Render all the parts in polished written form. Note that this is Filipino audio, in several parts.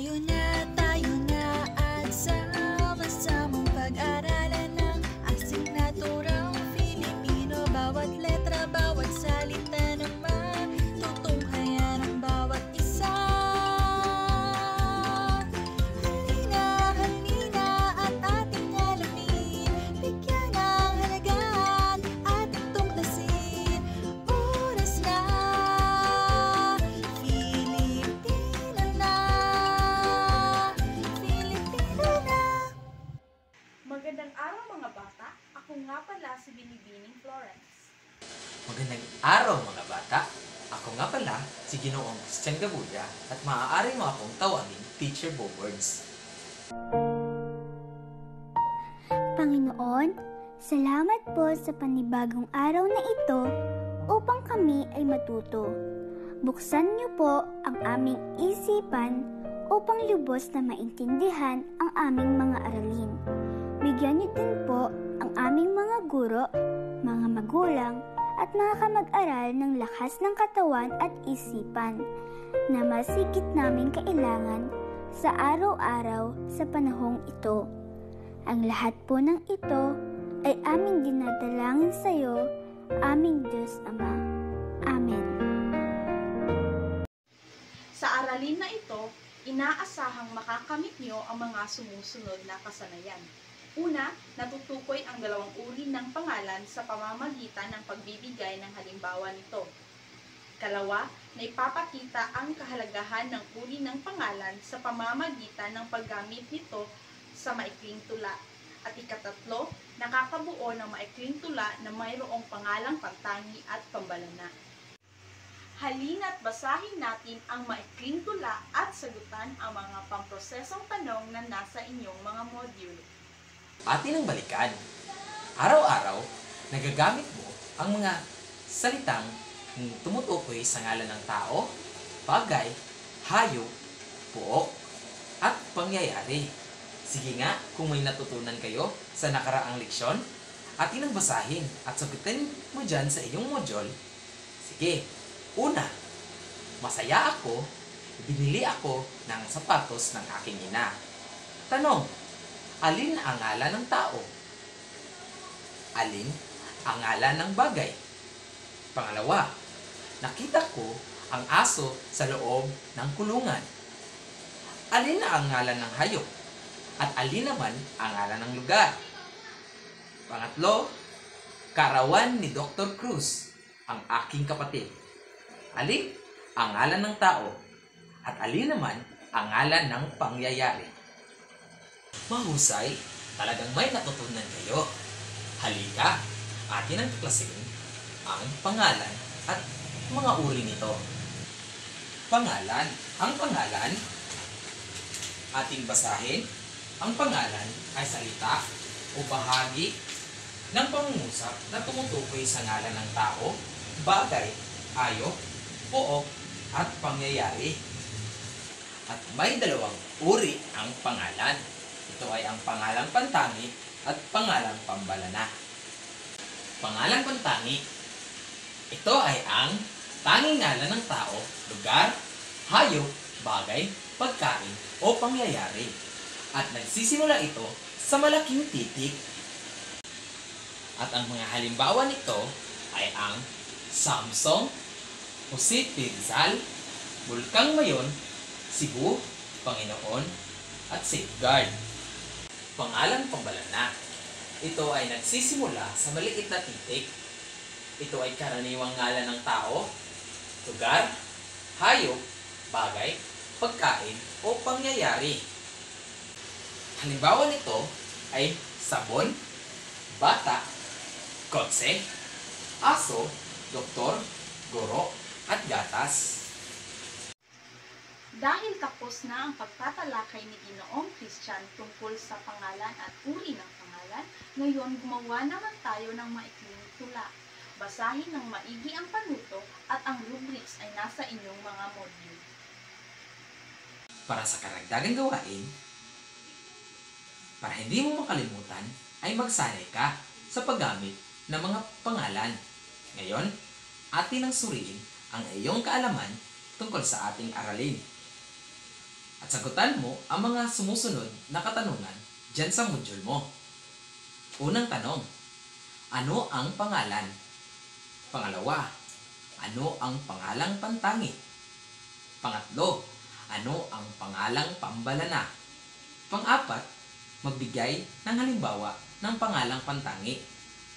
tayo na at sama-samang pag-aralan ng asignaturang Filipino. Bawat letra, bawat salita na matutunghayan ng bawat isa. Halina, halina at ating alamin, bigyan ng halaga at ating tuklasin. Oras na, Filipino na, Filipino na. Magandang araw mga bata, ako nga pala si Binibining Florence. Magandang araw mga bata. Ako nga pala si Ginoong Christian Gabuya at maaari mo akong tawagin Teacher Bowards. Panginoon, salamat po sa panibagong araw na ito upang kami ay matuto. Buksan niyo po ang aming isipan upang lubos na maintindihan ang aming mga aralin. Bigyan niyo din po ang aming mga guro, mga magulang, at mga kamag-aral ng lakas ng katawan at isipan na masigit namin kailangan sa araw-araw sa panahong ito. Ang lahat po ng ito ay aming dinadalangin sa iyo, aming Diyos Ama. Amen. Sa aralin na ito, inaasahang makakamit nyo ang mga sumusunod na kasanayan. Una, natutukoy ang dalawang uri ng pangalan sa pamamagitan ng pagbibigay ng halimbawa nito. Kalawa, na ipapakita ang kahalagahan ng uri ng pangalan sa pamamagitan ng paggamit nito sa maikling tula. At ikatatlo, nakakabuo ng maikling tula na mayroong pangalang pantangi at pambalana. Halina't basahin natin ang maikling tula at sagutan ang mga pamprosesong tanong na nasa inyong mga module. Atin ang balikan. Araw-araw, nagagamit mo ang mga salitang tumutukoy sa ngalan ng tao, bagay, hayop, puok, at pangyayari. Sige nga, kung may natutunan kayo sa nakaraang leksyon, atin ang basahin at sagutin mo dyan sa iyong module. Sige, una, masaya ako, binili ako ng sapatos ng aking ina. Tanong, alin ang ngalan ng tao? Alin ang ngalan ng bagay? Pangalawa, nakita ko ang aso sa loob ng kulungan. Alin ang ngalan ng hayop? At alin naman ang ngalan ng lugar? Pangatlo, karawan ni Dr. Cruz, ang aking kapatid. Alin ang ngalan ng tao? At alin naman ang ngalan ng pangyayari? Mahusay, talagang may natutunan kayo. Halika, atin ang tuklasin ang pangalan at mga uri nito. Pangalan. Ang pangalan, ating basahin. Ang pangalan ay salita o bahagi ng pangungusap na tumutukoy sa ngalan ng tao, bagay, hayop, puok, at pangyayari. At may dalawang uri ang pangalan. Ito ay ang pangalang pantangi at pangalang pambalana. Pangalang pantangi. Ito ay ang tanging ngalan ng tao, lugar, hayop, bagay, pagkain, o pangyayari. At nagsisimula ito sa malaking titik. At ang mga halimbawa nito ay ang Samsung, Jose Rizal, Bulkang Mayon, Cebu, Panginoon, at Safeguard. Pangalang pambalana. Ito ay nagsisimula sa maliit na titik. Ito ay karaniwang ngalan ng tao, lugar, hayop, bagay, pagkain, o pangyayari. Halimbawa nito ay sabon, bata, kotse, aso, doktor, guro, at gatas. Dahil tapos na ang pagtatalakay ni Ginoong Christian tungkol sa pangalan at uri ng pangalan, ngayon gumawa naman tayo ng maikling tula. Basahin ng maigi ang panuto at ang rubrics ay nasa inyong mga module. Para sa karagdagang gawain, para hindi mo makalimutan, ay magsanay ka sa paggamit ng mga pangalan. Ngayon, atin ang suriin ang iyong kaalaman tungkol sa ating aralin. At sagutan mo ang mga sumusunod na katanungan dyan sa module mo. Unang tanong, ano ang pangalan? Pangalawa, ano ang pangalang pantangi? Pangatlo, ano ang pangalang pambalana? Pang-apat, magbigay ng halimbawa ng pangalang pantangi.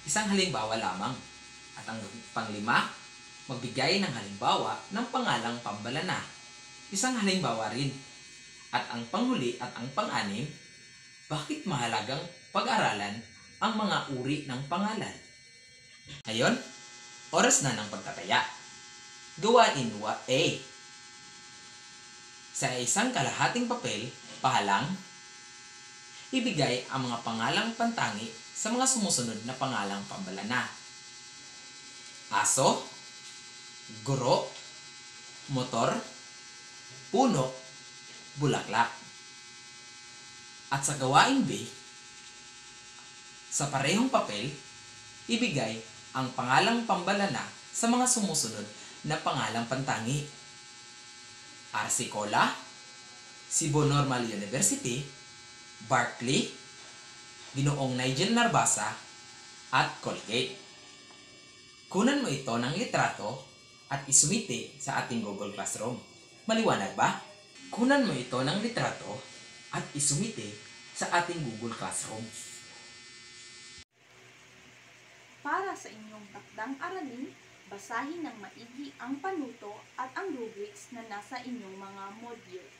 Isang halimbawa lamang. At ang panglima, magbigay ng halimbawa ng pangalang pambalana. Isang halimbawa rin. At ang panghuli at ang pang-anim, bakit mahalagang pag-aralan ang mga uri ng pangalan? Ngayon, oras na ng pagtataya. Gawain A. Sa isang kalahating papel, pahalang, ibigay ang mga pangalang pantangi sa mga sumusunod na pangalang pambalana. Aso, guro, motor, puno, bulaklak. At sa gawain B, sa parehong papel, ibigay ang pangalang pambalana sa mga sumusunod na pangalang pantangi. Arsicola, Cebu Normal University, Berkeley, Ginoong Nigel Narbasa, at Colgate. Kunan mo ito ng litrato at isumite sa ating Google Classroom. Maliwanag ba? Kunan mo ito ng litrato at isumite sa ating Google Classroom. Para sa inyong takdang aralin, basahin ng maigi ang panuto at ang rubrics na nasa inyong mga module.